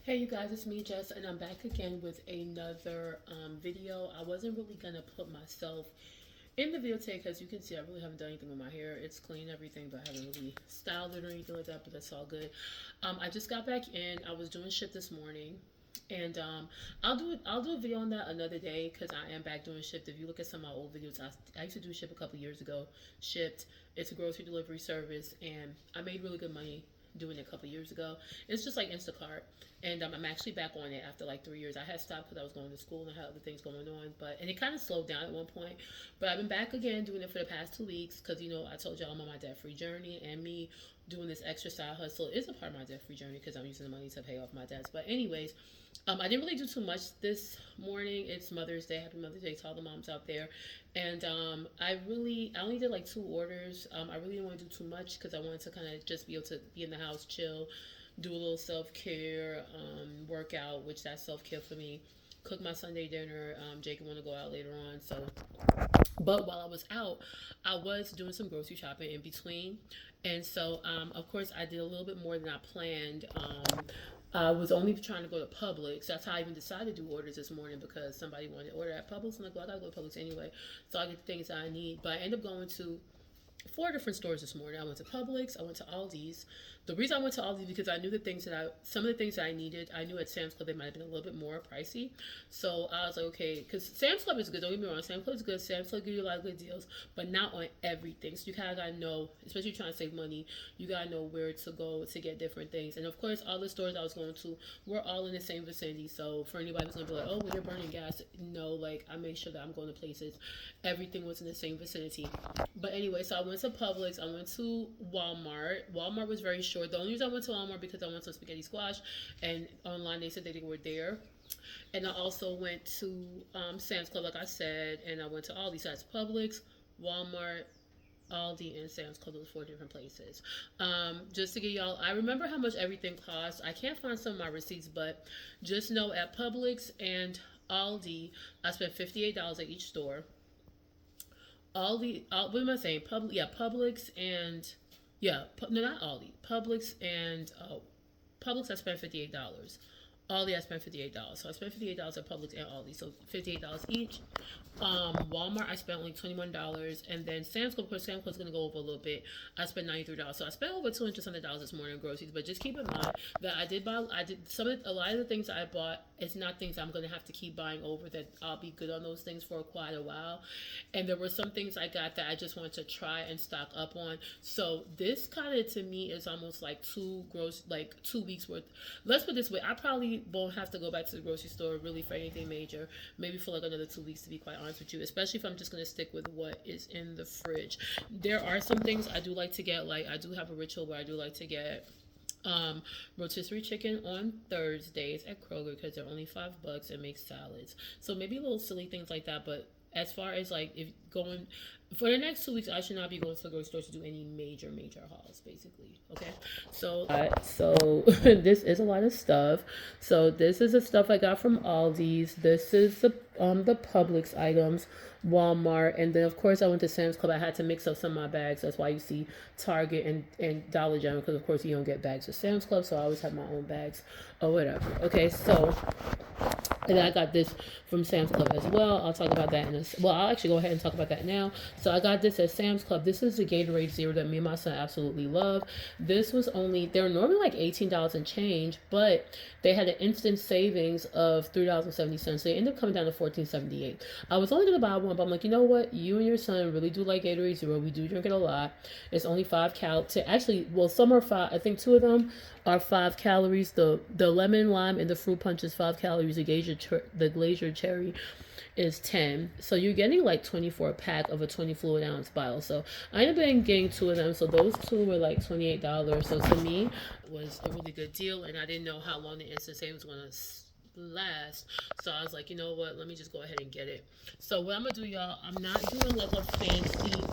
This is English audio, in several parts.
Hey you guys, it's me Jess and I'm back again with another video. I wasn't really gonna put myself in the video today because you can see I really haven't done anything with my hair. It's clean everything, but I haven't really styled it or anything like that, but that's all good. I just got back in. I was doing shit this morning. And I'll do a video on that another day because I am back doing Shipt. If you look at some of my old videos, I used to do Shipt a couple years ago. Shipt, it's a grocery delivery service, and I made really good money doing it a couple years ago. It's just like Instacart, and I'm actually back on it after like 3 years. I had stopped because I was going to school and I had other things going on, and it kind of slowed down at one point. But I've been back again doing it for the past 2 weeks because I told y'all I'm on my debt free journey, and me doing this extra side hustle is a part of my debt free journey because I'm using the money to pay off my debts. But anyways, I didn't really do too much this morning. It's Mother's Day. Happy Mother's Day to all the moms out there. And I only did like 2 orders. I really didn't want to do too much because I wanted to kind of just be able to be in the house, chill, do a little self care, workout, which that's self care for me. Cook my Sunday dinner. Jacob want to go out later on, so. But while I was out, I was doing some grocery shopping in between, and so of course I did a little bit more than I planned. I was only trying to go to Publix. That's how I even decided to do orders this morning because somebody wanted to order at Publix. I'm like, well, I gotta go to Publix anyway, so I get the things that I need. But I ended up going to 4 different stores this morning. I went to Publix, I went to Aldi's. The reason I went to Aldi's because I knew some of the things that I needed, I knew at Sam's Club they might have been a little bit more pricey. So I was like, okay, because Sam's Club is good. Don't get me wrong, Sam's Club is good. Sam's Club gives you a lot of good deals, but not on everything. So you kind of gotta know, especially trying to save money, you gotta know where to go to get different things. And of course, all the stores I was going to were all in the same vicinity. So for anybody who's gonna be like, oh, well, you're burning gas, no, like I made sure that I'm going to places. Everything was in the same vicinity. But anyway, so I went to Publix. I went to Walmart. Walmart was very short. The only reason I went to Walmart because I went to spaghetti squash, and online they said that they were there. And I also went to Sam's Club, like I said, and I went to Aldi. So that's Publix, Walmart, Aldi, and Sam's Club. Those 4 different places. Just to get y'all, I remember how much everything cost. I can't find some of my receipts, but just know at Publix and Aldi, I spent $58 at each store. What am I saying? Publix and no, not Aldi. Publix. I spent $58. Aldi, I spent $58. So I spent $58 at Publix and Aldi. So $58 each. Walmart, I spent only $21, and then Sam's Club. Of course, Sam's Club's gonna go over a little bit. I spent $93. So I spent over $200 this morning in groceries. But just keep in mind that I did buy. A lot of the things I bought. It's not things I'm gonna have to keep buying over. That I'll be good on those things for quite a while. And there were some things I got that I just wanted to try and stock up on. So this kind of to me is almost like 2 weeks worth. Let's put it this way: I probably won't have to go back to the grocery store really for anything major. Maybe for like another 2 weeks, to be quite honest with you. Especially if I'm just gonna stick with what is in the fridge. There are some things I do like to get. Like I do have a ritual where I do like to get rotisserie chicken on Thursdays at Kroger because they're only $5 and make salads. So maybe little silly things like that. But as far as like if going for the next 2 weeks, I should not be going to the grocery store to do any major hauls, basically. Okay, so this is a lot of stuff. So this is the stuff I got from Aldi's. This is the Publix items, Walmart, and then of course I went to Sam's Club. I had to mix up some of my bags. That's why you see Target and Dollar General because of course you don't get bags at Sam's Club. So I always have my own bags or whatever. Okay, so. And then I got this from Sam's Club as well. I'll talk about that I'll actually go ahead and talk about that now. So I got this at Sam's Club. This is the Gatorade Zero that me and my son absolutely love. They're normally like $18 and change, but they had an instant savings of $3.70. So they ended up coming down to $14.78. I was only going to buy one, but I'm like, you know what? You and your son really do like Gatorade Zero. We do drink it a lot. It's only 5 calories. Actually, well, some are 5. I think 2 of them are 5 calories. The lemon lime and the fruit punch is 5 calories. The glacier cherry is 10. So you're getting like 24 pack of a 20 fluid ounce bottle. So I ended up getting 2 of them. So those 2 were like $28. So to me, it was a really good deal, and I didn't know how long the instant savings was going to last. So I was like, you know what? Let me just go ahead and get it. So what I'm gonna do, y'all, I'm not doing like a fancy.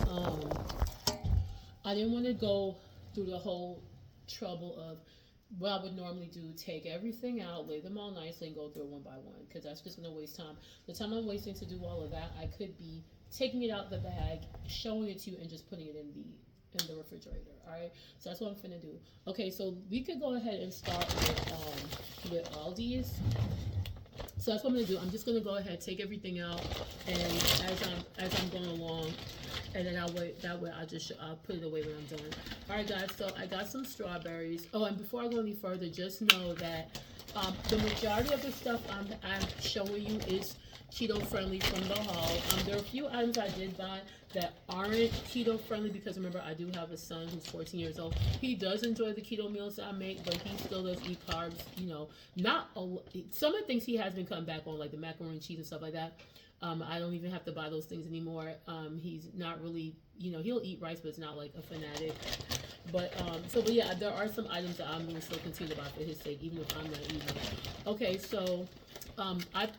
I didn't want to go through the whole trouble of what I would normally do, take everything out, lay them all nicely, and go through it one by one, because that's just going to waste time. The time I'm wasting to do all of that, I could be taking it out the bag, showing it to you, and just putting it in the refrigerator. All right, so that's what I'm finna do. Okay, so we could go ahead and start with with Aldi's. So that's what I'm gonna do. I'm just gonna go ahead, take everything out, and as I'm going along, and then I'll put it away when I'm done. All right, guys. So I got some strawberries. Oh, and before I go any further, just know that the majority of the stuff I'm showing you is keto friendly from the haul. There are a few items I did buy that aren't keto friendly because remember I do have a son who's 14 years old. He does enjoy the keto meals that I make, but he still does eat carbs. You know, not a, some of the things he has been cutting back on, like the macaroni and cheese and stuff like that. I don't even have to buy those things anymore. He's not really, you know, he'll eat rice, but it's not like a fanatic. But yeah, there are some items that I'm going to still continue to buy for his sake, even if I'm not eating it. Okay, so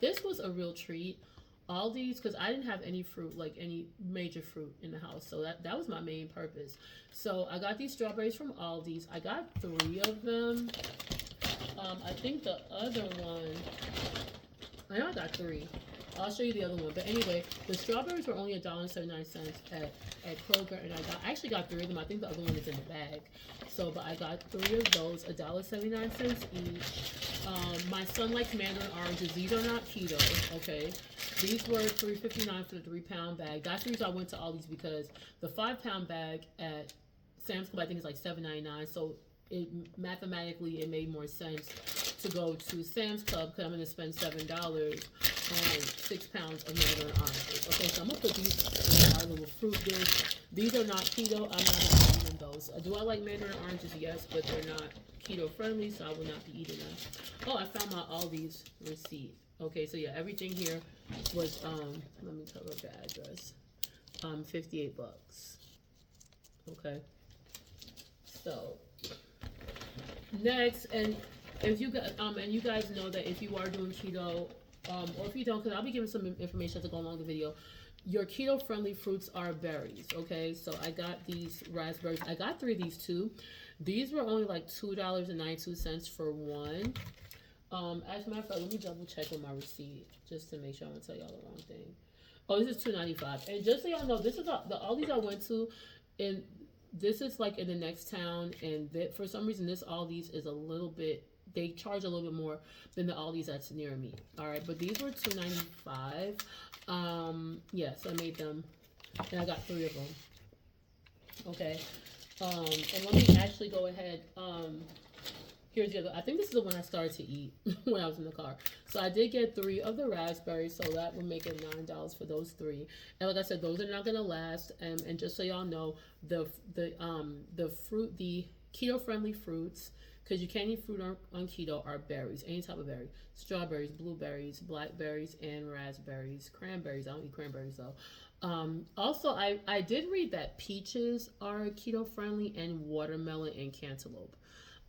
this was a real treat. All these, because I didn't have any fruit, like any major fruit in the house, so that was my main purpose. So I got these strawberries from Aldi's. I got 3 of them. I think the other one, I know I got 3. I'll show you the other one. But anyway, the strawberries were only $1.79 at Kroger, and I actually got 3 of them. I think the other one is in the bag. So, but I got 3 of those, $1.79 each. My son likes mandarin oranges. These are not keto, okay? These were $3.59 for the 3-pound bag. That's the reason I went to Aldi's, because the 5-pound bag at Sam's Club I think is like $7.99. So mathematically it made more sense to go to Sam's Club because I'm going to spend $7 on 6 pounds of mandarin oranges. Okay, so I'm going to put these in our little fruit dish. These are not keto. I'm not going to be eating those. Do I like mandarin oranges? Yes, but they're not keto friendly, so I will not be eating them. Oh, I found my Aldi's receipt. Okay, so yeah, everything here was let me cover the address. 58 bucks. Okay. So next, and if you guys and you guys know that if you are doing keto, or if you don't, because I'll be giving some information to go along the video. Your keto friendly fruits are berries. Okay, so I got these raspberries. I got 3 of these too. These were only like $2.92 for one. As a matter of fact, let me double check on my receipt just to make sure I don't tell y'all the wrong thing. Oh, this is $2.95. And just so y'all know, this is the Aldi's I went to, and this is like in the next town, and for some reason this Aldi's is a little bit, they charge a little bit more than the Aldi's that's near me. All right, but these were $2.95. Yes, I made them, and I got 3 of them. Okay, and let me actually go ahead. Here's the other. I think this is the one I started to eat when I was in the car. So I did get 3 of the raspberries, so that would make it $9 for those 3. And like I said, those are not gonna last. And just so y'all know, the fruit, the keto friendly fruits, because you can't eat fruit on keto, are berries, any type of berry: strawberries, blueberries, blackberries, and raspberries. Cranberries, I don't eat cranberries though. Also, I did read that peaches are keto friendly, and watermelon and cantaloupe.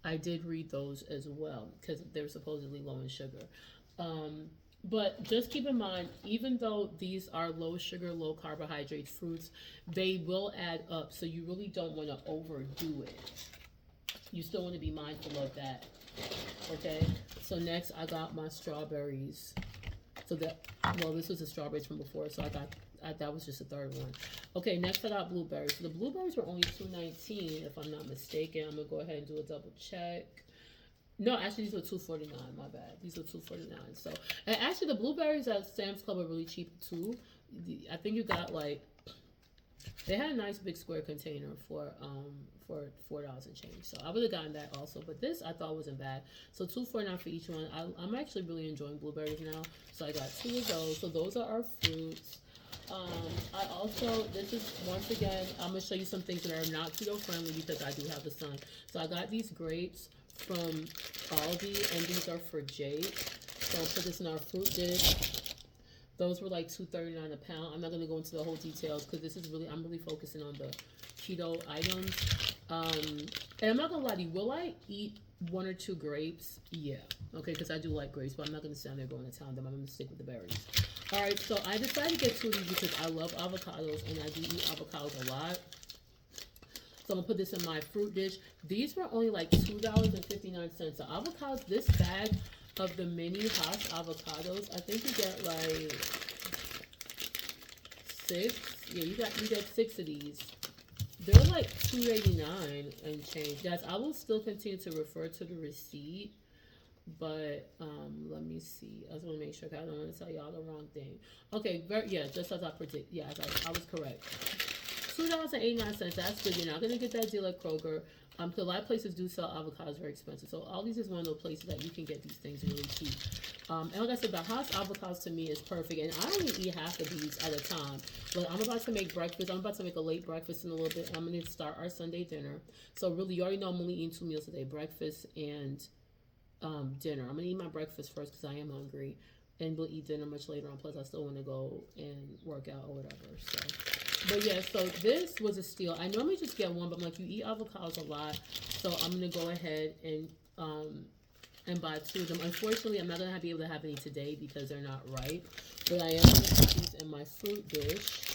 I did read those as well because they're supposedly low in sugar. But just keep in mind, even though these are low sugar, low carbohydrate fruits, they will add up. So you really don't want to overdo it. You still want to be mindful of that. Okay. So next I got my strawberries. So this was the strawberries from before. So that was just the 3rd one. Okay, next I got blueberries. So the blueberries were only $2.19 if I'm not mistaken. I'm gonna go ahead and do a double check. No, actually these were $2.49. My bad. These were $2.49. So, and actually the blueberries at Sam's Club are really cheap too. I think you got like, they had a nice big square container for $4 and change. So I would have gotten that also, but this I thought wasn't bad. So $2.49 for each one. I'm actually really enjoying blueberries now. So I got 2 of those. So those are our fruits. I also, this is, once again, I'm going to show you some things that are not keto friendly because I do have a son. So I got these grapes from Aldi, and these are for Jake. So I'll put this in our fruit dish. Those were like $2.39 a pound. I'm not going to go into the whole details because this is really, I'm really focusing on the keto items. And I'm not going to lie to you, will I eat 1 or 2 grapes? Yeah. Okay, because I do like grapes, but I'm not going to stand there going to town them. I'm going to stick with the berries. All right, so I decided to get 2 of these because I love avocados, and I do eat avocados a lot. So I'm going to put this in my fruit dish. These were only like $2.59. So avocados, this bag of the mini Hass avocados, I think you get like 6. Yeah, you get 6 of these. They're like $2.89 and change. Guys, I will still continue to refer to the receipt, but let me see. I just want to make sure, 'cause I don't want to tell y'all the wrong thing. Okay, yeah, just as I predict. Yeah, I was correct. $2.89. That's good. You're not gonna get that deal at Kroger. Because a lot of places do sell avocados very expensive. So Aldi's is one of those places that you can get these things really cheap. And like I said, the Haas avocados to me is perfect. And I only eat half of these at a time. But I'm about to make breakfast. I'm about to make a late breakfast in a little bit. I'm going to start our Sunday dinner. So really, you already know I'm only eating 2 meals a day, breakfast and dinner. I'm going to eat my breakfast first because I am hungry. And we'll eat dinner much later on. Plus, I still want to go and work out or whatever. So, but yeah, so this was a steal. I normally just get one, but I'm like, you eat avocados a lot, so I'm gonna go ahead and buy 2 of them. Unfortunately, I'm not gonna be able to have any today because they're not ripe. But I am gonna put these in my fruit dish.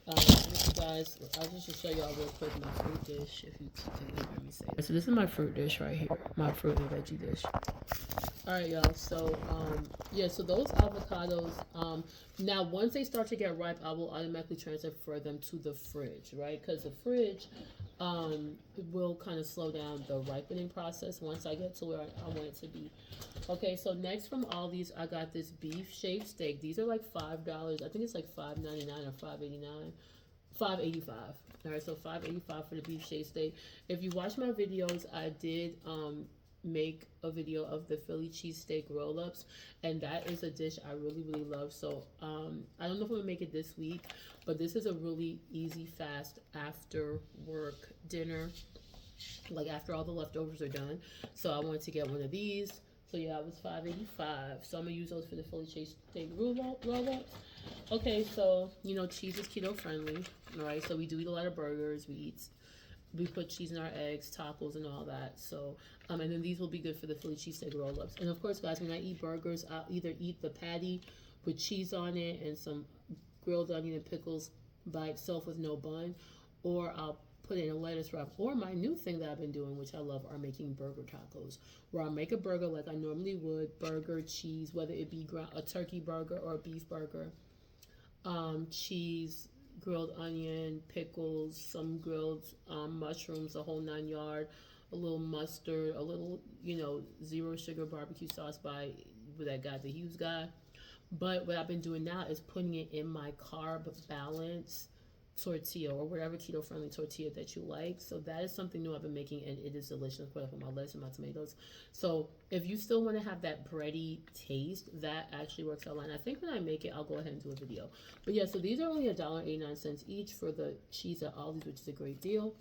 You guys, I'll just show y'all real quick my fruit dish if you can hear me say it. So this is my fruit dish right here, my fruit and veggie dish. All right, y'all. So, yeah. So those avocados. Now once they start to get ripe, I will automatically transfer them to the fridge, right? Because the fridge, will kind of slow down the ripening process once I get to where I want it to be. Okay. So next from Aldi's, I got this beef shaved steak. These are like $5. I think it's like $5.99 or $5.89. $5.85. All right. So $5.85 for the beef shaved steak. If you watch my videos, I did make a video of the Philly cheesesteak roll-ups, and that is a dish I really love. So I don't know if I'm gonna make it this week, but this is a really easy, fast after work dinner, like after all the leftovers are done. So I wanted to get one of these. So yeah, it was $5.85. So I'm gonna use those for the Philly cheesesteak roll-ups. Okay, so you know cheese is keto friendly, all right? So we do eat a lot of burgers. We put cheese in our eggs, tacos, and all that. So, and then these will be good for the Philly cheesesteak roll-ups. And of course, guys, when I eat burgers, I'll either eat the patty with cheese on it and some grilled onion and pickles by itself with no bun, or I'll put it in a lettuce wrap. Or my new thing that I've been doing, which I love, are making burger tacos, where I'll make a burger like I normally would, burger, cheese, whether it be a turkey burger or a beef burger, cheese, grilled onion, pickles, some grilled mushrooms, the whole 9 yard, a little mustard, a little, zero sugar barbecue sauce by that guy, the Hughes guy. But what I've been doing now is putting it in my carb balance tortilla or whatever keto friendly tortilla that you like. So that is something new I've been making, and it is delicious. Put up on my lettuce and my tomatoes. So if you still want to have that bready taste, that actually works out. And I think when I make it, I'll go ahead and do a video. But yeah, so these are only $1.89 each for the cheese at Aldi's, which is a great deal.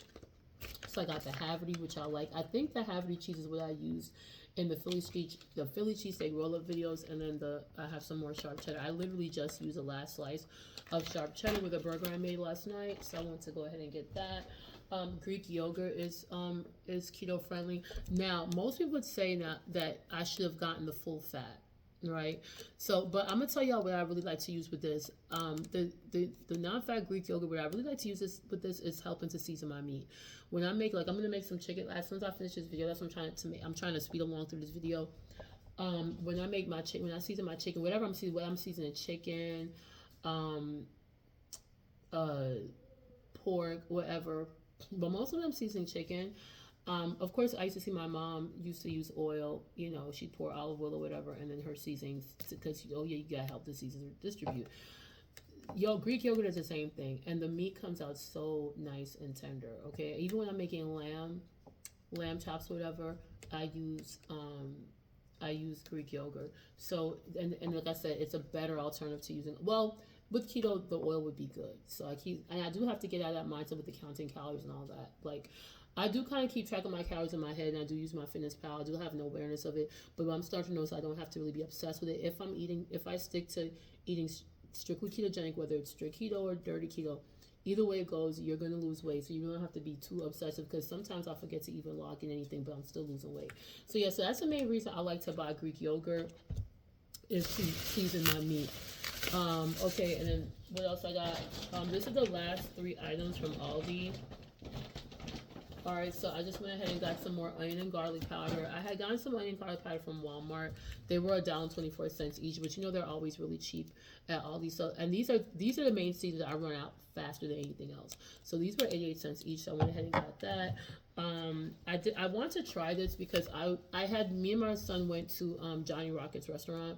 So I got the Haverty, which I like. I think the Haverty cheese is what I used in the Philly cheesesteak roll-up videos, and then I have some more sharp cheddar. I literally just used the last slice of sharp cheddar with a burger I made last night, so I want to go ahead and get that. Greek yogurt is keto friendly. Now, most people would say that I should have gotten the full fat, right? So, but I'm gonna tell y'all what I really like to use with this. The non-fat Greek yogurt, what I really like to use with this is helping to season my meat. When I make, I'm gonna make some chicken. As soon as I finish this video, that's what I'm trying to make. I'm trying to speed along through this video. When I make my chicken, when I season my chicken, whatever I'm seasoning chicken, pork, whatever. But most of them seasoning chicken. Of course, I used to see my mom used to use oil. She'd pour olive oil or whatever, and then her seasonings, because you gotta help the seasoner distribute. Greek yogurt is the same thing, and the meat comes out so nice and tender. Okay, even when I'm making lamb chops or whatever, I use Greek yogurt. So and like I said, it's a better alternative to using. Well, with keto, the oil would be good. So I do have to get out of that mindset with the counting calories and all that. Like, I do kind of keep track of my calories in my head, and I do use my fitness pal. I do have no awareness of it, but I'm starting to notice I don't have to really be obsessed with it. If I stick to eating strictly ketogenic, whether it's strict keto or dirty keto, either way it goes, you're going to lose weight. So you don't have to be too obsessive, because sometimes I forget to even log in anything, but I'm still losing weight. So yeah, so that's the main reason I like to buy Greek yogurt, is to season my meat. Okay, and then what else I got? This is the last 3 items from Aldi. All right, so I just went ahead and got some more onion and garlic powder. I had gotten some onion and garlic powder from Walmart. They were $1.24 each, but you know they're always really cheap at all these. So, and these are the main seasons I run out faster than anything else. So these were 88 cents each. So I went ahead and got that. I want to try this because I had me and my son went to Johnny Rockets restaurant,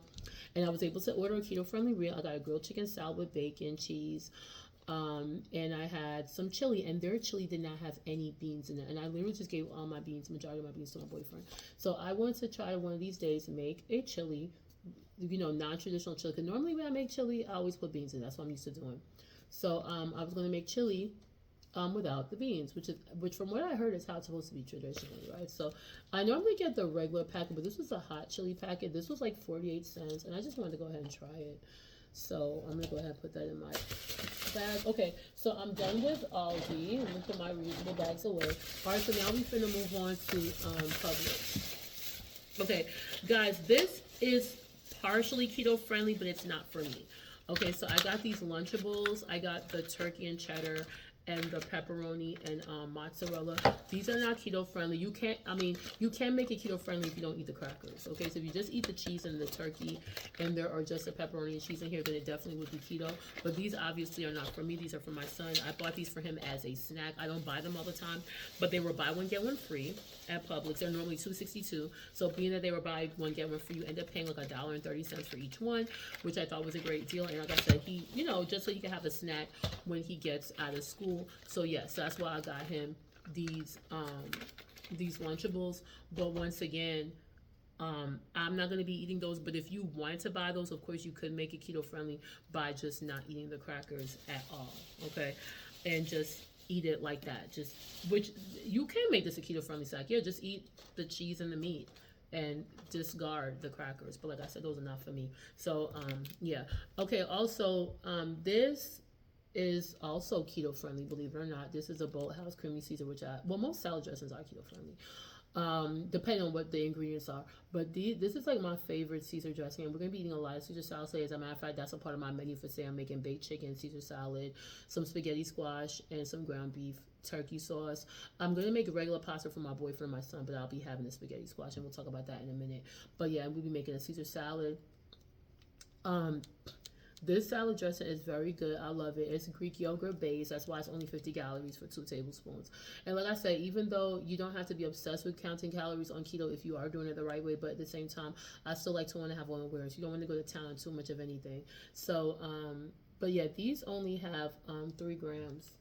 and I was able to order a keto friendly meal. I got a grilled chicken salad with bacon, cheese. And I had some chili, and their chili did not have any beans in it. And I literally just gave all my beans, majority of my beans, to my boyfriend. So I want to try one of these days to make a chili, non-traditional chili. Because normally when I make chili, I always put beans in. That's what I'm used to doing. So I was going to make chili without the beans, which from what I heard is how it's supposed to be traditionally, right? So I normally get the regular packet, but this was a hot chili packet. This was like 48 cents, and I just wanted to go ahead and try it. So I'm gonna go ahead and put that in my bag. Okay, so I'm done with Aldi. I'm gonna put my reusable bags away. All right, so now we finna move on to Publix. Okay, guys, this is partially keto friendly, but it's not for me. Okay, so I got these Lunchables. I got the turkey and cheddar and the pepperoni and mozzarella. These are not keto friendly. You can make it keto friendly if you don't eat the crackers. Okay, so if you just eat the cheese and the turkey and there are just a pepperoni and cheese in here, then it definitely would be keto. But these obviously are not for me. These are for my son. I bought these for him as a snack. I don't buy them all the time, but they were buy one get one free at Publix. They're normally $2.62. So being that they were buy one get one free, you end up paying like $1.30 for each one, which I thought was a great deal. And like I said, he, just so he can have a snack when he gets out of school. So yes, that's why I got him these Lunchables. But once again, I'm not going to be eating those. But if you wanted to buy those, of course you could make it keto friendly by just not eating the crackers at all. Okay, and just eat it like that. Which you can make this a keto friendly snack. Yeah, just eat the cheese and the meat and discard the crackers. But like I said, those are not for me. So yeah. Okay. Also, this is also keto friendly, believe it or not. This is a Bolthouse creamy Caesar, most salad dressings are keto friendly, depending on what the ingredients are. But this is like my favorite Caesar dressing, and we're gonna be eating a lot of Caesar salad today. As a matter of fact, that's a part of my menu for today. I'm making baked chicken, Caesar salad, some spaghetti squash, and some ground beef turkey sauce. I'm gonna make regular pasta for my boyfriend and my son, but I'll be having the spaghetti squash, and we'll talk about that in a minute. But yeah, we'll be making a Caesar salad. This salad dressing is very good. I love it. It's Greek yogurt based. That's why it's only 50 calories for 2 tablespoons. And like I said, even though you don't have to be obsessed with counting calories on keto if you are doing it the right way, but at the same time, I still like to want to have on awareness. You don't want to go to town on too much of anything. So, but yeah, these only have 3 grams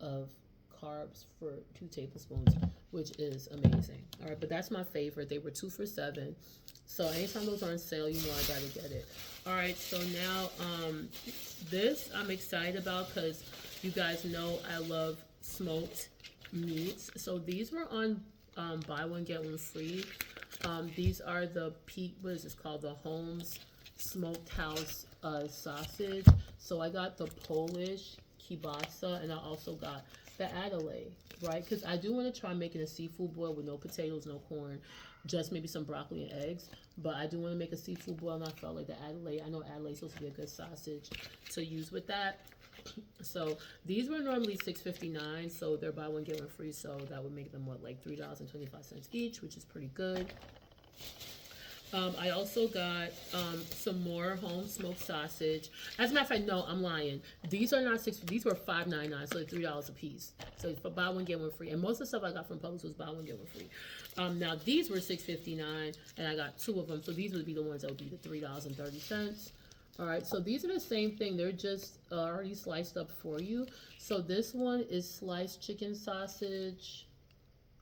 of carbs for 2 tablespoons, which is amazing. All right, but that's my favorite. They were 2 for $7. So anytime those are on sale, you know I gotta get it. All right, so now this I'm excited about because you guys know I love smoked meats. So these were on buy one get one free. These are the what is this called? The Holmes Smoked House sausage. So I got the Polish kielbasa, and I also got the Adelaide, right? Because I do want to try making a seafood boil with no potatoes, no corn, just maybe some broccoli and eggs. But I do want to make a seafood boil, and I felt like the Adelaide. I know Adelaide's supposed to be a good sausage to use with that. So these were normally $6.59, so they're buy one get one free. So that would make them like $3.25 each, which is pretty good. I also got some more home smoked sausage. As a matter of fact, no, I'm lying. These are not these were $5.99, so they're $3 a piece. So for buy one get one free, and most of the stuff I got from Publix was buy one get one free. Now these were $6.59, and I got 2 of them. So these would be the ones that would be the $3.30. All right, so these are the same thing. They're just already sliced up for you. So this one is sliced chicken sausage.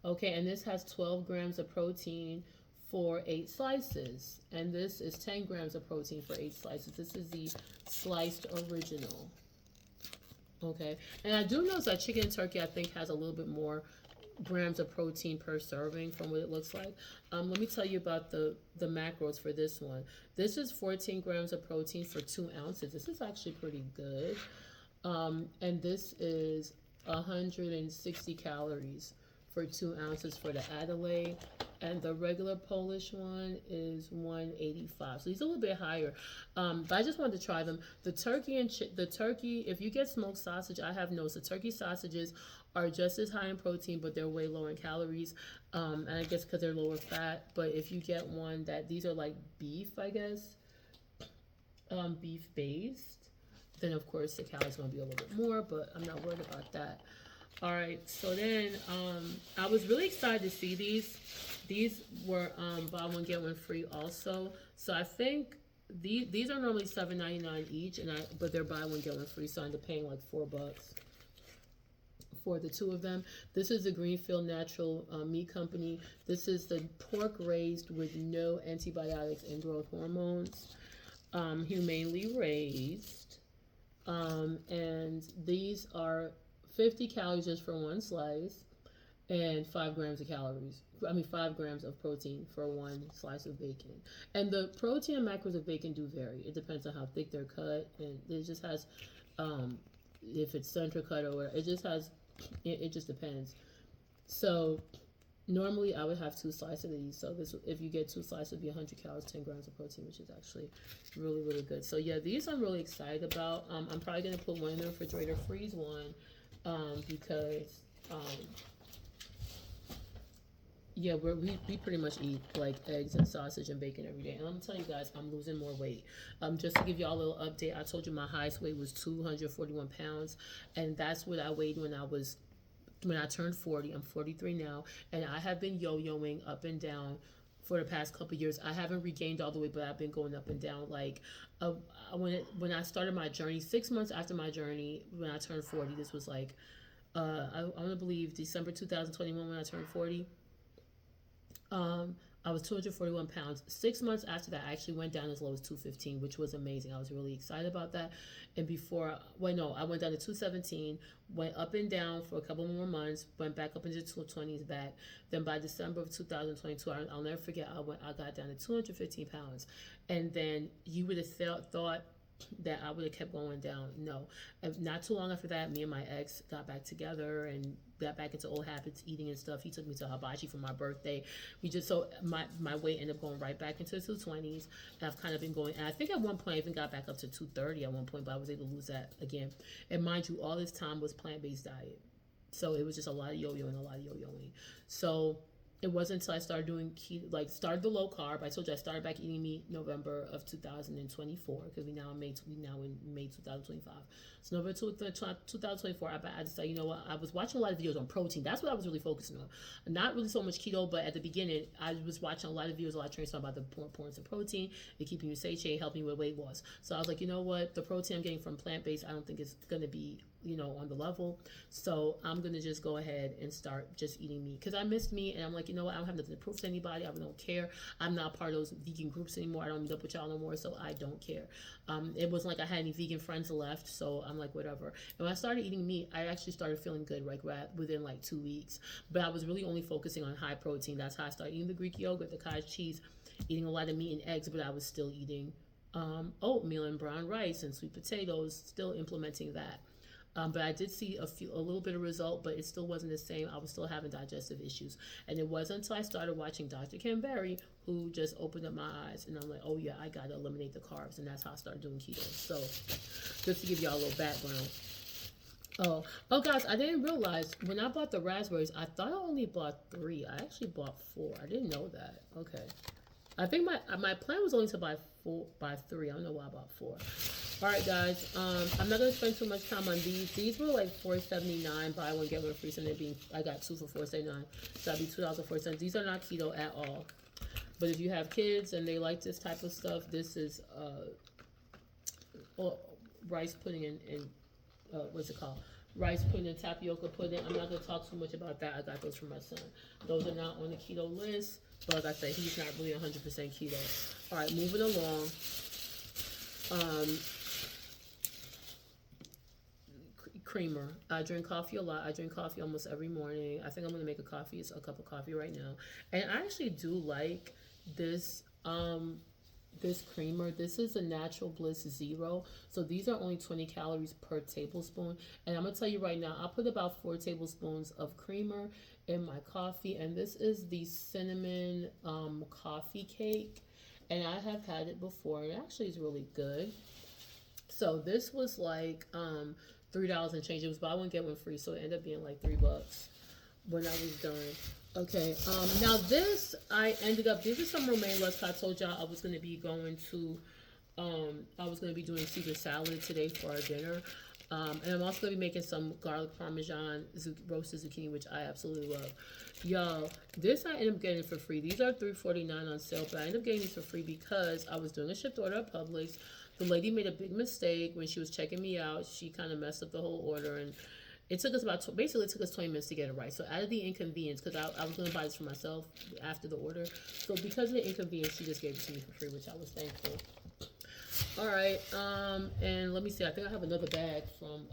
Okay, and this has 12 grams of protein for 8 slices. And this is 10 grams of protein for 8 slices. This is the sliced original. Okay, and I do notice that chicken and turkey, I think, has a little bit more grams of protein per serving from what it looks like. Let me tell you about the macros for this one. This is 14 grams of protein for 2 ounces. This is actually pretty good. And this is 160 calories for 2 ounces for the Adelaide. And the regular Polish one is 185. So these are a little bit higher. But I just wanted to try them. The turkey, if you get smoked sausage, I have noticed the turkey sausages are just as high in protein, but they're way lower in calories. And I guess because they're lower fat. But if you get one that these are like beef, I guess, beef based, then of course the calories gonna be a little bit more. But I'm not worried about that. All right, so then I was really excited to see these. These were buy one get one free also. So I think these are normally $7.99 each, and I but they're buy one get one free, so I end up paying like $4 for the two of them. This is the Greenfield Natural Meat Company. This is the pork raised with no antibiotics and growth hormones, humanely raised, and these are 50 calories just for one slice, and 5 grams of calories. I mean, 5 grams of protein for one slice of bacon. And the protein and macros of bacon do vary. It depends on how thick they're cut, and it just has, if it's center cut or whatever, it just has, it just depends. So normally I would have 2 slices of these. So this, if you get 2 slices, it'd be 100 calories, 10 grams of protein, which is actually really, really good. So yeah, these I'm really excited about. I'm probably gonna put one in the refrigerator, freeze one, because yeah, we pretty much eat like eggs and sausage and bacon every day. And I'm gonna tell you guys, I'm losing more weight. Just to give y'all a little update, I told you my highest weight was 241 pounds, and that's what I weighed when I turned 40. I'm 43 now, and I have been yo-yoing up and down for the past couple of years. I haven't regained all the way, but I've been going up and down. Like when I started my journey, 6 months after my journey, when I turned 40, this was like I want to believe December 2021 when I turned 40. I was 241 pounds. 6 months after that, I actually went down as low as 215, which was amazing. I was really excited about that. And before, well, no, I went down to 217, went up and down for a couple more months, went back up into 220s back. Then by December of 2022, I'll never forget, I got down to 215 pounds. And then you would have thought that I would have kept going down. No. And not too long after that, me and my ex got back together and got back into old habits, eating and stuff. He took me to hibachi for my birthday. We just, so my weight ended up going right back into the 220s. And I've kind of been going, and I think at one point I even got back up to 230 at one point, but I was able to lose that again. And mind you, all this time was plant-based diet. So it was just a lot of yo-yoing. So it wasn't until I started doing keto, like started the low carb. I told you I started back eating meat November of 2024, because we now in May 2025. So November 2024, I decided, you know what, I was watching a lot of videos on protein. That's what I was really focusing on. Not really so much keto, but at the beginning, I was watching a lot of videos, a lot of trainers talking about the importance of protein, and keeping you satiated, helping with weight loss. So I was like, you know what, the protein I'm getting from plant-based, I don't think it's going to be on the level. So I'm going to just go ahead and start just eating meat, because I missed meat, and I'm like, you know what, I don't have nothing to prove to anybody. I don't care. I'm not part of those vegan groups anymore. I don't meet up with y'all no more, so I don't care. It wasn't like I had any vegan friends left, so I'm like, whatever. And when I started eating meat, I actually started feeling good like within like 2 weeks. But I was really only focusing on high protein. That's how I started eating the Greek yogurt, the cottage cheese, eating a lot of meat and eggs, but I was still eating oatmeal and brown rice and sweet potatoes, still implementing that. But I did see a little bit of result, but it still wasn't the same. I was still having digestive issues. And it wasn't until I started watching Dr. Ken Berry who just opened up my eyes. And I'm like, oh yeah, I got to eliminate the carbs. And that's how I started doing keto. So just to give y'all a little background. Oh, guys, I didn't realize when I bought the raspberries, I thought I only bought 3. I actually bought 4. I didn't know that. Okay. I think my plan was only to buy 3. I don't know why I bought 4. All right, guys. I'm not gonna spend too much time on these. These were like $4.79. Buy one get one free. So I got 2 for $4.79. So that'd be $2.04. These are not keto at all. But if you have kids and they like this type of stuff, this is rice pudding and what's it called? Rice pudding and tapioca pudding. I'm not gonna talk too much about that. I got those from my son. Those are not on the keto list. But like I said, he's not really 100% keto. All right, moving along. Creamer. I drink coffee a lot. I drink coffee almost every morning. I think I'm gonna make a cup of coffee right now. And I actually do like this this creamer. This is a Natural Bliss Zero. So these are only 20 calories per tablespoon. And I'm gonna tell you right now, I put about 4 tablespoons of creamer in my coffee. And this is the cinnamon coffee cake. And I have had it before. It actually is really good. So this was like $3 and change. It was buy one get one free, so it ended up being like $3 when I was done. Okay. Now this I ended up. These are some romaine lettuce. I told y'all I was gonna be going to. I was gonna be doing Caesar salad today for our dinner. And I'm also gonna be making some garlic parmesan roasted zucchini, which I absolutely love. Y'all, this I ended up getting for free. These are $3.49 on sale, but I ended up getting these for free because I was doing a shipped order at Publix. The lady made a big mistake when she was checking me out. She kind of messed up the whole order, and it took us basically it took us 20 minutes to get it right. So out of the inconvenience, because I was going to buy this for myself after the order, so because of the inconvenience, she just gave it to me for free, which I was thankful. All right, and let me see. I think I have another bag from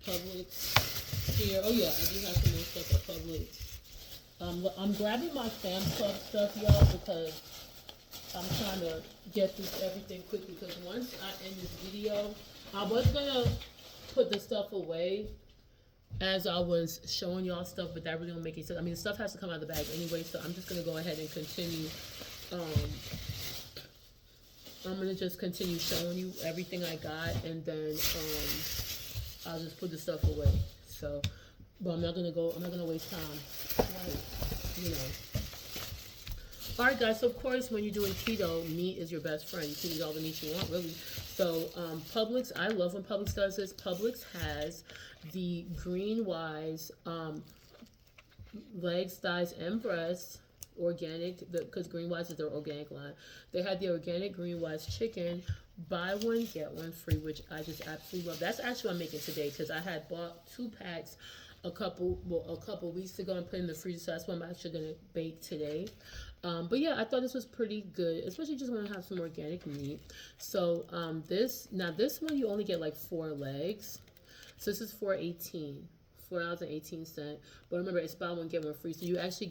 Publix here. Oh yeah, I do have some more stuff at Publix. I'm grabbing my Sam's Club stuff, y'all, because I'm trying to get through everything quick. Because once I end this video, I was gonna put the stuff away as I was showing y'all stuff, but that really don't make any sense. I mean, the stuff has to come out of the bag anyway, so I'm just gonna go ahead and continue. I'm gonna just continue showing you everything I got, and then I'll just put the stuff away. So, but I'm not gonna waste time. Like, you know. All right, guys. So of course, when you're doing keto, meat is your best friend. You can eat all the meat you want, really. So Publix, I love when Publix does this. Publix has the Green Wise legs, thighs, and breasts. Organic, because Green Wise is their organic line. They had the organic Green Wise chicken, buy one get one free, which I just absolutely love. That's actually what I'm making today, because I had bought 2 packs a couple weeks ago and put in the freezer, so that's what I'm actually gonna bake today. But yeah, I thought this was pretty good, especially just want to have some organic meat. So this one you only get like 4 legs, so this is $4.18. But remember, it's buy one get one free, so you actually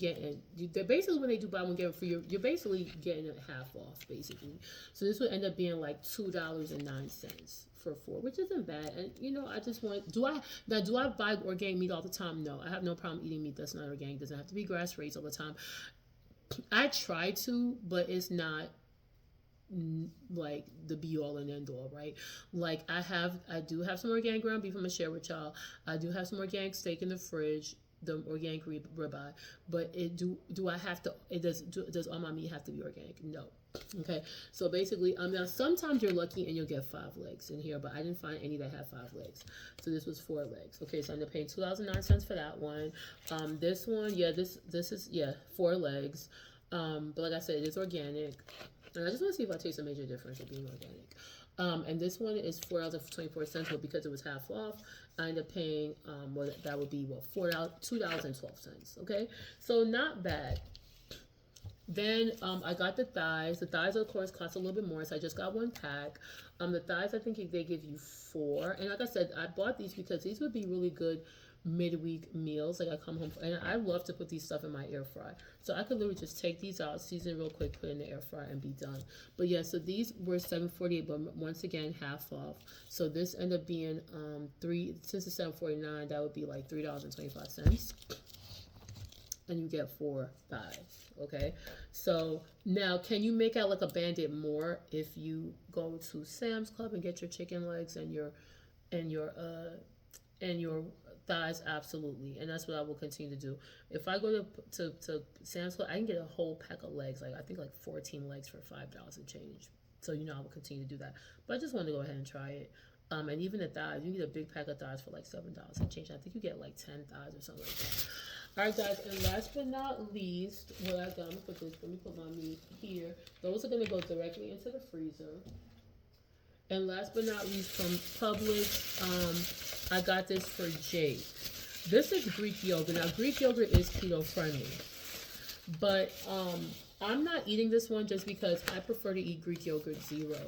they're basically, when they do buy one get one free, you're basically getting it half off, basically. So this would end up being like $2.09 for 4, which isn't bad. And you know, I just want, do I buy organic meat all the time? No, I have no problem eating meat that's not organic. It doesn't have to be grass raised all the time. I try to, but it's not like the be all and end all, right? Like I do have some organic ground beef I'm gonna share with y'all. I do have some organic steak in the fridge, the organic ribeye. But does all my meat have to be organic? No. Okay, so basically, now sometimes you're lucky and you'll get 5 legs in here, but I didn't find any that had 5 legs. So this was 4 legs. Okay, so I'm gonna pay $2.09 for that one. This one, yeah, this is 4 legs. But like I said, it is organic. And I just want to see if I taste a major difference of being organic. And this one is $4.24, but because it was half off, I ended up paying that would be $2.12. Okay, so not bad. Then I got the thighs. The thighs, of course, cost a little bit more, so I just got 1 pack. The thighs, I think they give you 4. And like I said, I bought these because these would be really good midweek meals. Like I come home and I love to put these stuff in my air fry. So I could literally just take these out, season real quick, put in the air fryer, and be done. But yeah, so these were $7.48, but once again, half off. So this ended up being since it's $7.49, that would be like $3.25. And you get 4 thighs. Okay, so now can you make out like a bandit more if you go to Sam's Club and get your chicken legs and your thighs? Absolutely, and that's what I will continue to do. If I go to Sam's Club, I can get a whole pack of legs, like I think like 14 legs for $5 and change. So you know I will continue to do that. But I just wanted to go ahead and try it. And even the thighs, you get a big pack of thighs for like $7 and change. I think you get like 10 thighs or something like that. All right, guys, and last but not least, what I got, let me put my meat here. Those are going to go directly into the freezer. And last but not least, from Publix, I got this for Jake. This is Greek yogurt. Now, Greek yogurt is keto friendly, but I'm not eating this one just because I prefer to eat Greek yogurt zero.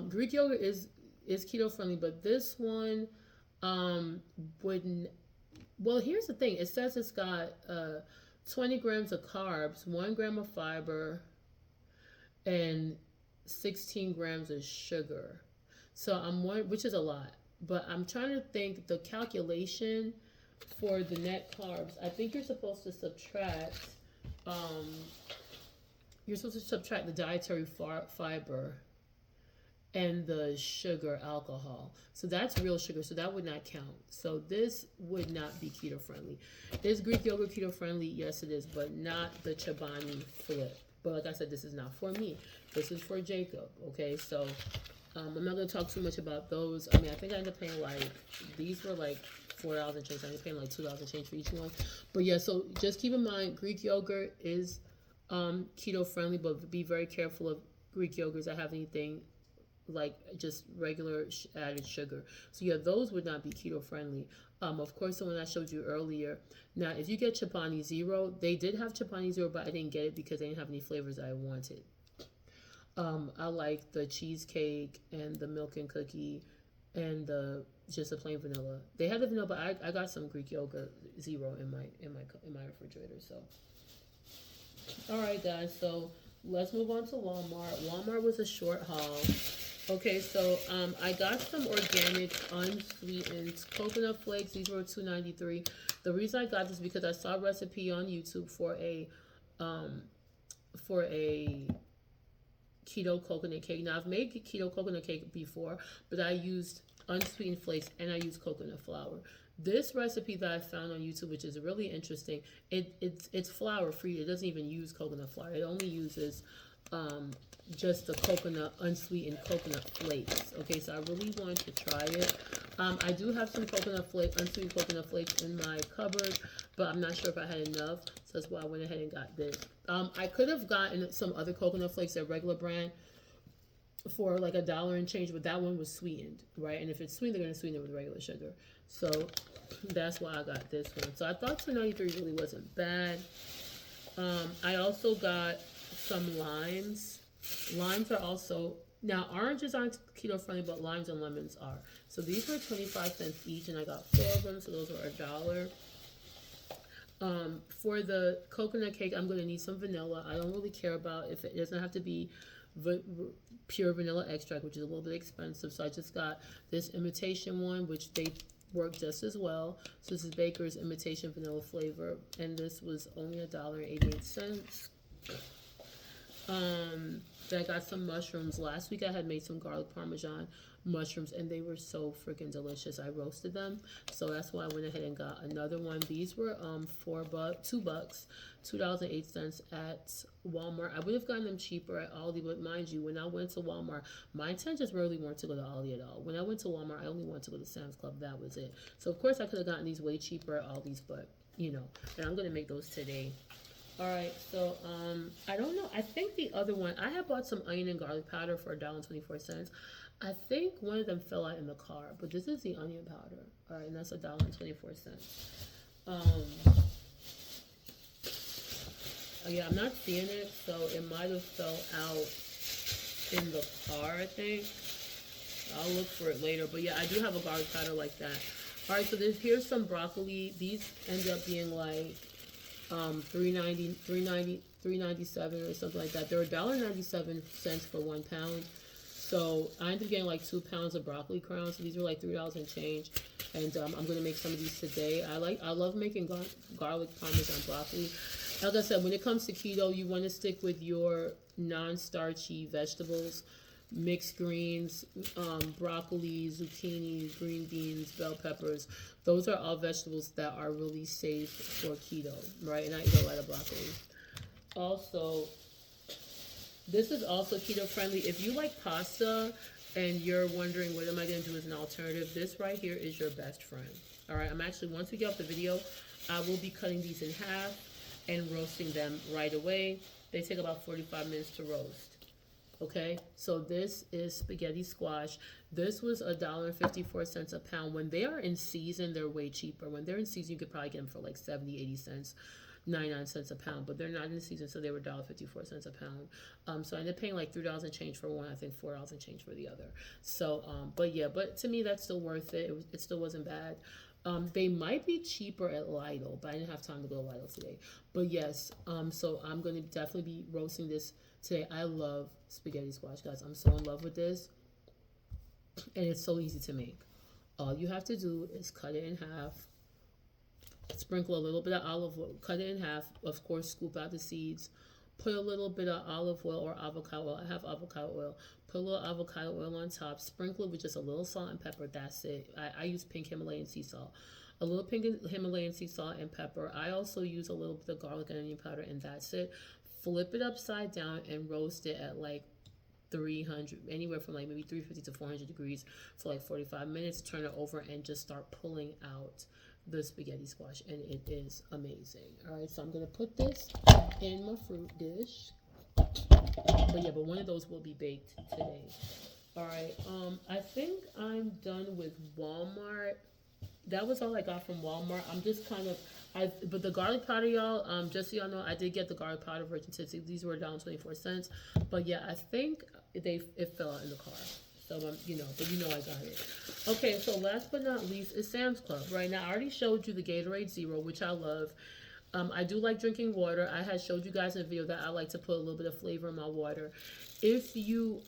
Greek yogurt is keto friendly, but this one wouldn't. Well, here's the thing. It says it's got 20 grams of carbs, 1 gram of fiber, and 16 grams of sugar. So which is a lot. But I'm trying to think the calculation for the net carbs. I think you're supposed to subtract. You're supposed to subtract the dietary fiber and the sugar alcohol. So that's real sugar. So that would not count. So this would not be keto friendly. Is Greek yogurt keto friendly? Yes, it is, but not the Chobani Flip. But like I said, this is not for me. This is for Jacob. Okay, so I'm not gonna talk too much about those. I mean, I think I ended up paying like these were like $4 change. I ended up paying like $2 change for each one. But yeah, so just keep in mind Greek yogurt is keto friendly, but be very careful of Greek yogurts that have anything like just regular added sugar. So yeah, those would not be keto friendly. Of course, the one I showed you earlier. Now, if you get Chobani Zero, they did have Chobani Zero, but I didn't get it because they didn't have any flavors I wanted. I like the cheesecake and the milk and cookie and the just the plain vanilla. They had the vanilla, but I got some Greek yogurt zero in my refrigerator. So all right, guys. So let's move on to Walmart. Walmart was a short haul. Okay, so I got some organic unsweetened coconut flakes. These were $2.93. The reason I got this because I saw a recipe on YouTube um, for a keto coconut cake. Now I've made keto coconut cake before, but I used unsweetened flakes and I used coconut flour. This recipe that I found on YouTube, which is really interesting, it's flour free. It doesn't even use coconut flour. It only uses um, just the coconut unsweetened coconut flakes. Okay, so I really want to try it. I do have some unsweetened coconut flakes in my cupboard, but I'm not sure if I had enough, so that's why I went ahead and got this. I could have gotten some other coconut flakes at regular brand for like $1 and change, but that one was sweetened, right? And if it's sweetened, they're gonna sweeten it with regular sugar. So that's why I got this one. So I thought $2.93 really wasn't bad. I also got some limes. Limes are also now oranges aren't keto friendly, but limes and lemons are. So these were 25 cents each, and I got 4 of them. So those were $1. For the coconut cake, I'm gonna need some vanilla. I don't really care about if it doesn't have to be pure vanilla extract, which is a little bit expensive. So I just got this imitation one, which they work just as well. So this is Baker's imitation vanilla flavor, and this was only $1.88. Then I got some mushrooms. Last week I had made some garlic parmesan mushrooms, and they were so freaking delicious. I roasted them, so that's why I went ahead and got another one. These were $2, $2.08 at Walmart. I would have gotten them cheaper at Aldi, but mind you, when I went to Walmart, my intentions really weren't to go to Aldi at all. When I went to Walmart, I only wanted to go to Sam's Club. That was it. So of course I could have gotten these way cheaper at Aldi's, but you know, and I'm gonna make those today. All right, so I don't know. I think the other one I had bought some onion and garlic powder for $1.24. I think one of them fell out in the car, but this is the onion powder. All right, and that's $1.24. Yeah, I'm not seeing it, so it might have fell out in the car. I think I'll look for it later. But yeah, I do have a garlic powder like that. All right, so here's some broccoli. These end up being like $3.90, $3.97 or something like that. They're $1.97 for 1 pound. So I ended up getting like 2 pounds of broccoli crowns. So these were like $3 and change. And I'm gonna make some of these today. I love making garlic parmesan broccoli. Like I said, when it comes to keto, you want to stick with your non-starchy vegetables, mixed greens, broccoli, zucchini, green beans, bell peppers. Those are all vegetables that are really safe for keto, right? And I eat a lot of broccoli. Also, this is also keto friendly. If you like pasta and you're wondering what am I going to do as an alternative, this right here is your best friend. All right, once we get off the video, I will be cutting these in half and roasting them right away. They take about 45 minutes to roast. Okay, so this is spaghetti squash. This was $1.54 a pound. When they are in season, they're way cheaper. When they're in season, you could probably get them for like 70, 80 cents, 99 cents a pound. But they're not in season, so they were $1.54 a pound. So I ended up paying like $3 and change for one. I think $4 and change for the other. So, but to me, that's still worth it. It still wasn't bad. They might be cheaper at Lidl, but I didn't have time to go to Lidl today. But yes, so I'm going to definitely be roasting this today. I love spaghetti squash, guys. I'm so in love with this, and it's so easy to make. All you have to do is cut it in half, sprinkle a little bit of olive oil, cut it in half, of course, scoop out the seeds, Put a little bit of olive oil or avocado oil. I have avocado oil. Put a little avocado oil on top. Sprinkle it with just a little salt and pepper. That's it. I use pink Himalayan sea salt. A little pink Himalayan sea salt and pepper. I also use a little bit of garlic and onion powder, and that's it. Flip it upside down and roast it at like 300, anywhere from like maybe 350 to 400 degrees for like 45 minutes. Turn it over and just start pulling out the spaghetti squash, and it is amazing. All right, so I'm gonna put this in my fruit dish. But yeah, but one of those will be baked today. All right, I think I'm done with Walmart. That was all I got from Walmart. I'm just kind of, but the garlic powder, y'all, just so y'all know, I did get the garlic powder Virgin Tipsy. These were down 24 cents. But yeah, I think it fell out in the car. So, but I got it. Okay, so last but not least is Sam's Club. Right now, I already showed you the Gatorade Zero, which I love. I do like drinking water. I had showed you guys in a video that I like to put a little bit of flavor in my water. If you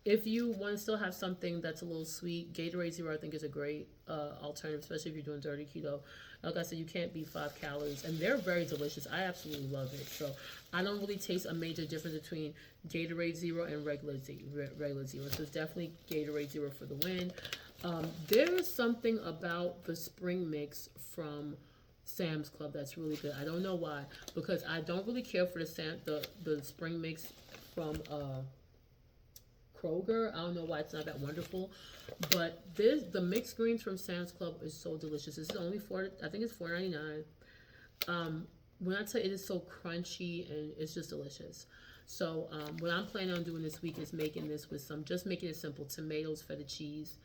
want to still have something that's a little sweet, Gatorade Zero I think is a great alternative, especially if you're doing dirty keto. Like I said, you can't beat 5 calories, and they're very delicious. I absolutely love it. So I don't really taste a major difference between Gatorade Zero and regular Zero. So it's definitely Gatorade Zero for the win. There is something about the spring mix from Sam's Club that's really good. I don't know why, because I don't really care for the spring mix from Kroger. I don't know why it's not that wonderful, but the mixed greens from Sam's Club is so delicious. This is only I think it's $4.99. When I tell you, it is so crunchy and it's just delicious. So what I'm planning on doing this week is making this with just making it simple: tomatoes, feta cheese,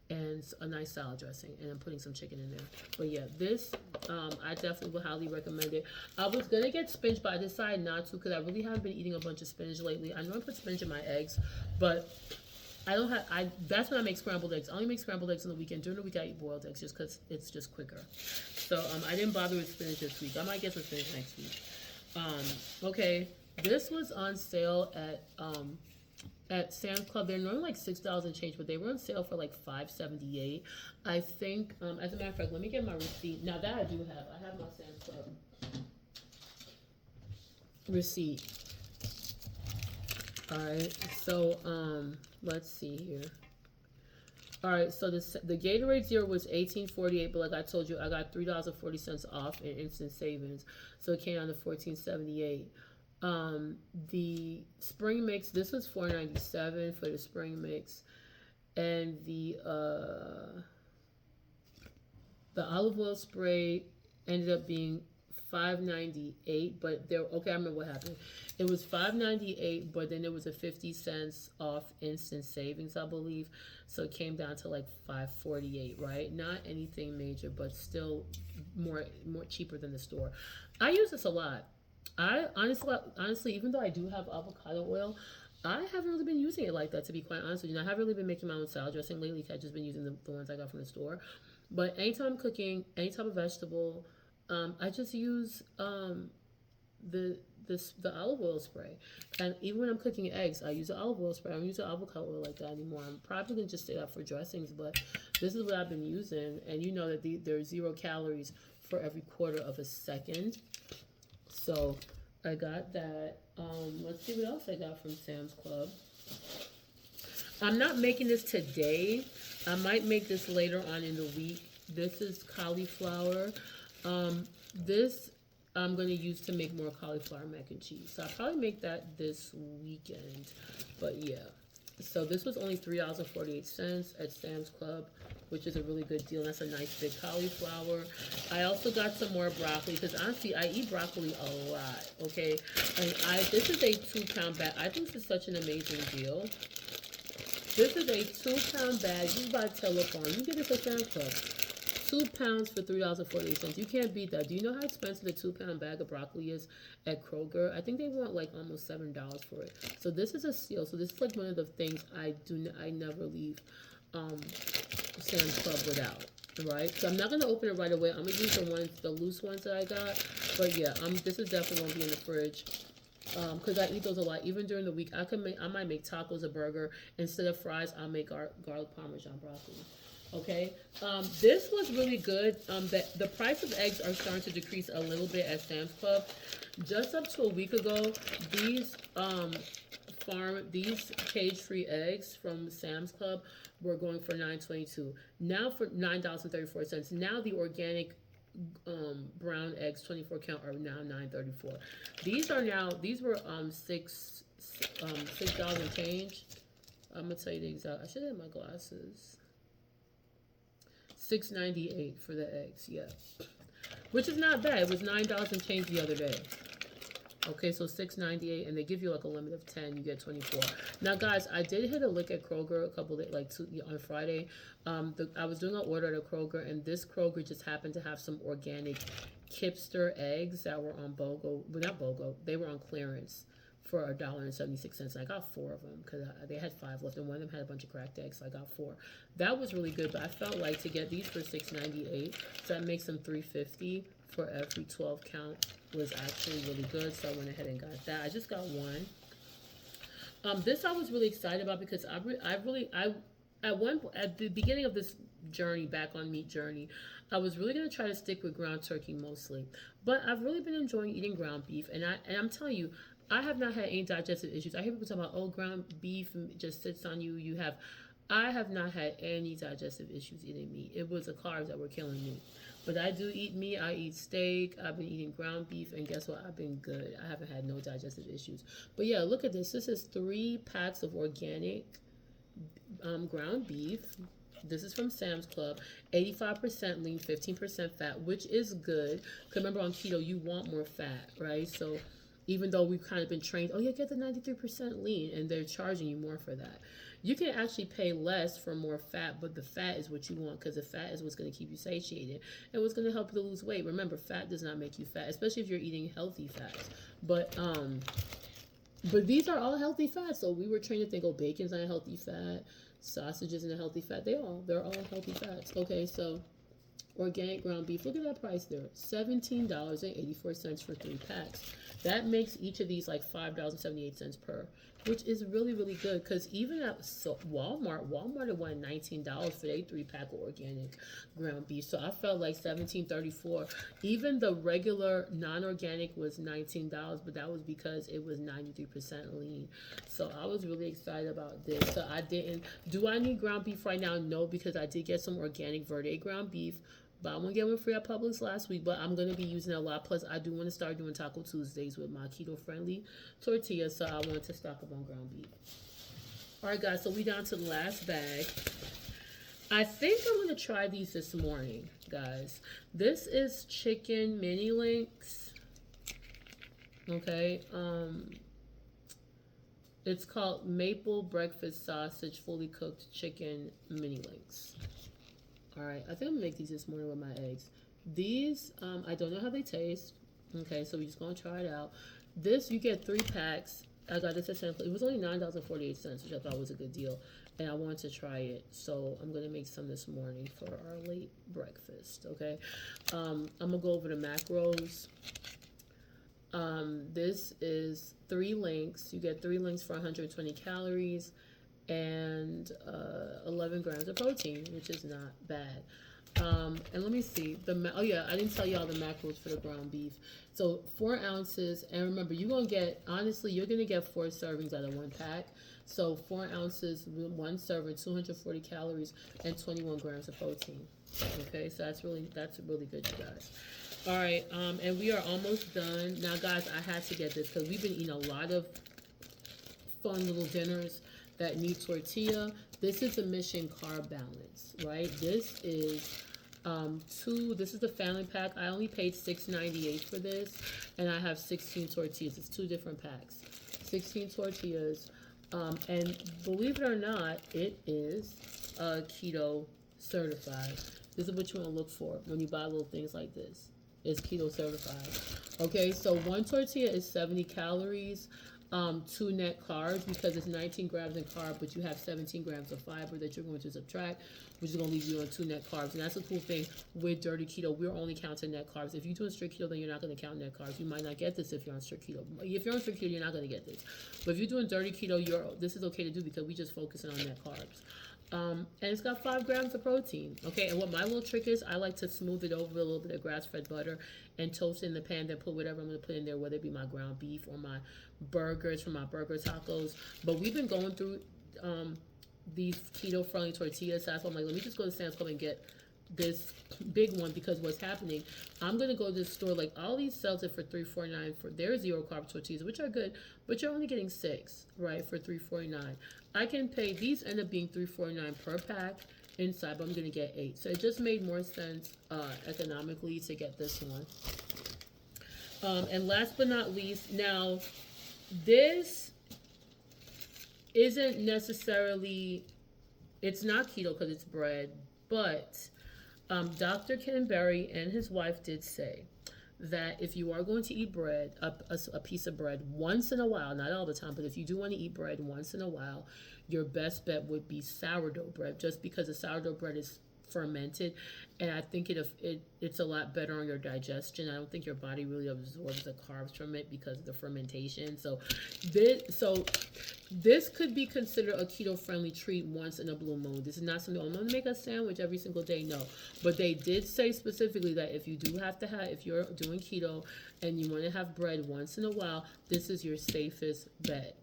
and a nice salad dressing, and I'm putting some chicken in there. But yeah, this I definitely would highly recommend it. I was gonna get spinach, but I decided not to because I really haven't been eating a bunch of spinach lately. I know I put spinach in my eggs, but I don't have. That's when I make scrambled eggs. I only make scrambled eggs on the weekend. During the week, I eat boiled eggs just because it's just quicker. So I didn't bother with spinach this week. I might get some spinach next week. Okay, this was on sale at Sam's Club. They're normally like $6 and change, but they were on sale for like $5.78. I think, as a matter of fact, let me get my receipt. Now that I do have, I have my Sam's Club receipt. All right, so let's see here. All right, so the Gatorade Zero was $18.48, but like I told you, I got $3.40 off in instant savings, so it came down to $14.78. The spring mix, this was $4.97 for the spring mix, and the olive oil spray ended up being $5.98, but I remember what happened. It was $5.98, but then there was a 50 cents off instant savings, I believe. So it came down to like $5.48, right? Not anything major, but still more cheaper than the store. I use this a lot. I honestly, even though I do have avocado oil, I haven't really been using it like that, to be quite honest with you. I haven't really been making my own salad dressing lately. I've just been using the ones I got from the store. But anytime I'm cooking, any type of vegetable, I just use the olive oil spray. And even when I'm cooking eggs, I use the olive oil spray. I don't use the avocado oil like that anymore. I'm probably going to just stay out for dressings, but this is what I've been using. And you know that there are 0 calories for every quarter of a second. So I got that. Let's see what else I got from Sam's Club. I'm not making this today. I might make this later on in the week. This is cauliflower. This I'm going to use to make more cauliflower mac and cheese. So I'll probably make that this weekend. But yeah. So this was only $3.48 at Sam's Club, which is a really good deal. That's a nice big cauliflower. I also got some more broccoli because honestly, I eat broccoli a lot. Okay, and this is a 2-pound bag. I think this is such an amazing deal. This is a 2-pound bag. You buy Telephone. You get this at Sam's Club. 2 pounds for $3.48. You can't beat that. Do you know how expensive a 2-pound bag of broccoli is at Kroger? I think they want like almost $7 for it. So this is a steal. So this is like one of the things I never leave Sam's Club without. Right? So I'm not gonna open it right away. I'm gonna use the loose ones that I got. But yeah, this is definitely gonna be in the fridge. Because I eat those a lot. Even during the week, I might make tacos, a burger. Instead of fries, I'll make garlic parmesan broccoli. Okay, this was really good. The price of eggs are starting to decrease a little bit at Sam's Club. Just up to a week ago, these these cage-free eggs from Sam's Club were going for $9.22. Now for $9.34. Now the organic brown eggs 24 count are now $9.34. These were $6 and change. I'm gonna tell you the exact. I should have my glasses. $6.98 for the eggs, yeah, which is not bad. It was $9 and change the other day. Okay, so $6.98, and they give you like a limit of 10. You get 24. Now, guys, I did hit a look at Kroger a couple of on Friday. I was doing an order at a Kroger, and this Kroger just happened to have some organic Kipster eggs that were on BOGO. Well, not BOGO. They were on clearance for $1.76. And I got 4 of them because they had 5 left, and one of them had a bunch of cracked eggs, so I got 4. That was really good, but I felt like to get these for $6.98, so that makes them $3.50 for every 12 count was actually really good, so I went ahead and got that. I just got one. This I was really excited about because at the beginning of this journey, back on meat journey, I was really gonna try to stick with ground turkey mostly, but I've really been enjoying eating ground beef, and I'm telling you, I have not had any digestive issues. I hear people talk about, oh, ground beef just sits on you. I have not had any digestive issues eating meat. It was the carbs that were killing me. But I do eat meat. I eat steak. I've been eating ground beef, and guess what? I've been good. I haven't had no digestive issues. But yeah, look at this. This is 3 packs of organic ground beef. This is from Sam's Club. 85% lean, 15% fat, which is good. Because remember, on keto, you want more fat, right? So even though we've kind of been trained, oh, yeah, get the 93% lean, and they're charging you more for that. You can actually pay less for more fat, but the fat is what you want because the fat is what's going to keep you satiated and what's going to help you to lose weight. Remember, fat does not make you fat, especially if you're eating healthy fats. But these are all healthy fats. So we were trained to think, oh, bacon's not a healthy fat, sausage isn't a healthy fat. They're all healthy fats. Okay, so organic ground beef. Look at that price there, $17.84 for 3 packs. That makes each of these like $5.78 per, which is really, really good. Because even at Walmart had won $19 for a 3-pack of organic ground beef. So I felt like $17.34. Even the regular non-organic was $19, but that was because it was 93% lean. So I was really excited about this. So do I need ground beef right now? No, because I did get some organic Verde ground beef. But I'm going to get one free at Publix last week, but I'm going to be using it a lot. Plus, I do want to start doing Taco Tuesdays with my keto-friendly tortillas, so I wanted to stock up on ground beef. All right, guys, so we down to the last bag. I think I'm going to try these this morning, guys. This is chicken mini links. Okay, it's called Maple Breakfast Sausage Fully Cooked Chicken Mini Links. All right, I think I'm gonna make these this morning with my eggs. These, I don't know how they taste. Okay, so we're just gonna try it out. This, you get 3 packs. I got this at Sam's Club. It was only $9.48, which I thought was a good deal. And I wanted to try it. So I'm gonna make some this morning for our late breakfast, okay? I'm gonna go over the macros. This is 3 links. You get 3 links for 120 calories. And 11 grams of protein, which is not bad. And let me see oh yeah, I didn't tell y'all the macros for the ground beef. So 4 ounces, and remember, you're gonna get 4 servings out of 1 pack. So 4 ounces, 1 serving, 240 calories, and 21 grams of protein. Okay, so that's really good, you guys. All right, and we are almost done now, guys. I had to get this because we've been eating a lot of fun little dinners that need tortilla. This is a Mission Carb Balance, right? This is this is the family pack. I only paid $6.98 for this, and I have 16 tortillas. It's 2 different packs, 16 tortillas, and believe it or not, it is keto certified. This is what you want to look for when you buy little things like this. It's keto certified. Okay, so 1 tortilla is 70 calories. 2 net carbs because it's 19 grams in carb, but you have 17 grams of fiber that you're going to subtract, which is going to leave you on 2 net carbs. And that's a cool thing with dirty keto. We're only counting net carbs. If you're doing strict keto, then you're not going to count net carbs. You might not get this if you're on strict keto. If you're on strict keto, you're not going to get this. But if you're doing dirty keto, this is okay to do because we just focusing on net carbs. And it's got 5 grams of protein. Okay, and what my little trick is, I like to smooth it over with a little bit of grass-fed butter and toast it in the pan. Then put whatever I'm going to put in there, whether it be my ground beef or my burgers from my burger tacos. But we've been going through these keto-friendly tortillas. So that's why I'm like, let me just go to Sam's Club and get this big one, because what's happening, I'm gonna go to the store, like all these sells it for $3.49 for their zero carb tortillas, which are good, but you're only getting 6, right, for $3.49. I can pay, these end up being $3.49 per pack inside, but I'm gonna get 8, so it just made more sense economically to get this one. And last but not least, now this isn't necessarily, it's not keto because it's bread, but Dr. Ken Berry and his wife did say that if you are going to eat bread, a piece of bread once in a while, not all the time, but if you do want to eat bread once in a while, your best bet would be sourdough bread, just because the sourdough bread is fermented, and I think it's a lot better on your digestion. I don't think your body really absorbs the carbs from it because of the fermentation. This could be considered a keto friendly treat once in a blue moon. This is not something I'm going to make a sandwich every single day, no. But they did say specifically that if you do have to have, if you're doing keto and you want to have bread once in a while, this is your safest bet.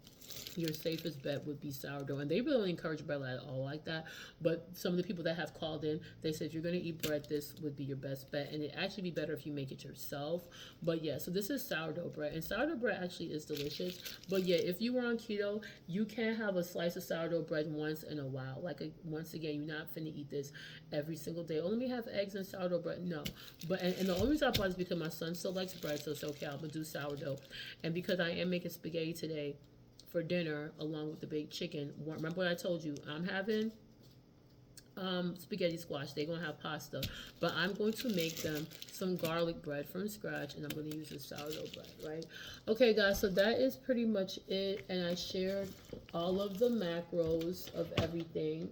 Your safest bet would be sourdough, and they really don't encourage bread at all like that. But some of the people that have called in, they said if you're going to eat bread, this would be your best bet, and it'd actually be better if you make it yourself. But yeah, so this is sourdough bread, and sourdough bread actually is delicious. But yeah, if you were on keto, you can have a slice of sourdough bread once in a while. Once again, you're not finna eat this every single day. Only have eggs and sourdough bread, no. But and the only reason I bought is because my son still likes bread, so it's okay, I'm gonna do sourdough. And because I am making spaghetti today for dinner along with the baked chicken. Remember what I told you? I'm having spaghetti squash. They're gonna have pasta, but I'm going to make them some garlic bread from scratch, and I'm going to use the sourdough bread, right? Okay, guys, so that is pretty much it, and I shared all of the macros of everything.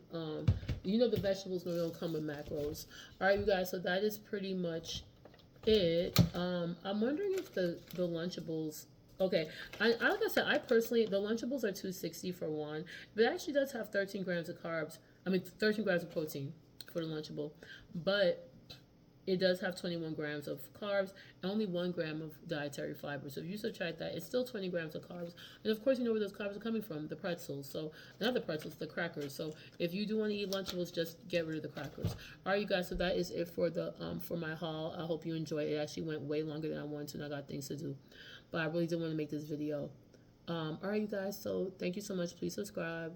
You know the vegetables normally don't come with macros. All right, you guys, so that is pretty much it. I'm wondering if the Lunchables. Okay, like I said, I personally, the Lunchables are $2.60 for one, but it actually does have 13 grams of carbs. 13 grams of protein for the Lunchable, but it does have 21 grams of carbs and only 1 gram of dietary fiber. So if you subtract that, it's still 20 grams of carbs. And of course, you know where those carbs are coming from, the pretzels. So not the pretzels, the crackers. So if you do want to eat Lunchables, just get rid of the crackers. All right, you guys. So that is it for the for my haul. I hope you enjoyed it. It actually went way longer than I wanted to, and I got things to do. But I really did want to make this video. All right, you guys. So thank you so much. Please subscribe.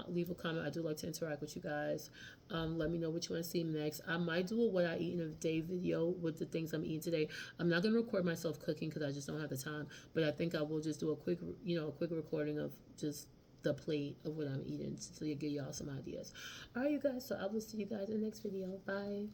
Leave a comment. I do like to interact with you guys. Let me know what you want to see next. I might do a what I eat in a day video with the things I'm eating today. I'm not going to record myself cooking because I just don't have the time, but I think I will just do a quick recording of just the plate of what I'm eating so you give y'all some ideas. All right, you guys, so I will see you guys in the next video. Bye.